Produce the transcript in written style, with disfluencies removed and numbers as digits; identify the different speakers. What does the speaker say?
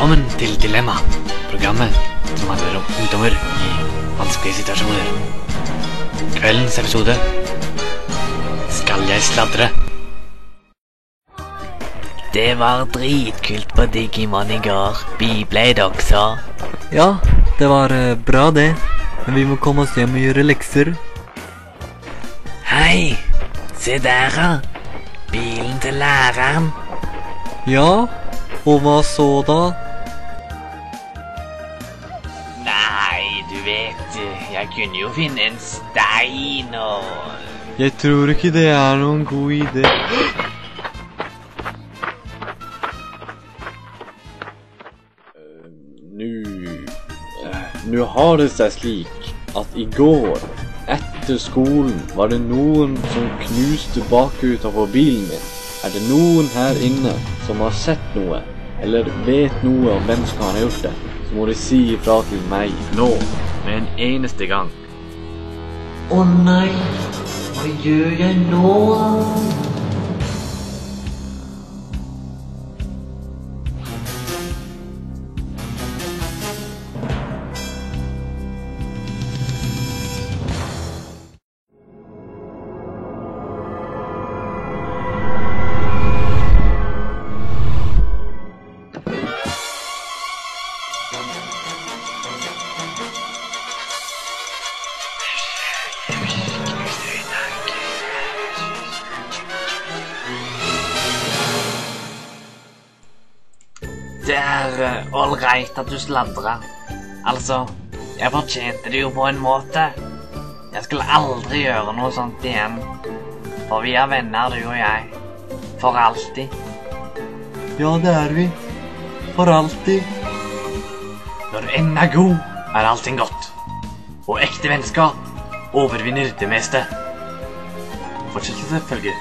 Speaker 1: Velkommen til Dilemma, programmet som handler om ungdommer i vanskelige situasjoner. Kveldens episode: Skal jeg sladre?
Speaker 2: Det var dritkult på Digimon i går. Ble det også?
Speaker 3: Ja, det var bra det. Men vi må komme oss hjem og gjøre lekser.
Speaker 2: Hei, se der ja. Bilen til læreren.
Speaker 3: Ja, og hva så da?
Speaker 2: Nei, du vet, jeg kunne jo finne en stein og...
Speaker 3: Jeg tror ikke det er noen god idé.
Speaker 4: Nu har det seg slik at i går, etter skolen, var det noen som knuste bakruta på bilen min. Er det noen her inne som har sett noe, eller vet noe om hvem som har gjort det, så må de si ifra til meg nå, med en eneste gang.
Speaker 5: Å nei, hva gjør jeg nå?
Speaker 2: Det er all right at du sladrer. Altså, jeg fortjente det jo på en måte. Jeg skulle aldri gjøre noe sånt igjen. For vi er venner, du og jeg. For alltid.
Speaker 3: Ja, det er vi. For alltid.
Speaker 2: Når du enn er god, er allting godt. Og ekte vennskap overvinner det meste. Fortsettelse følger.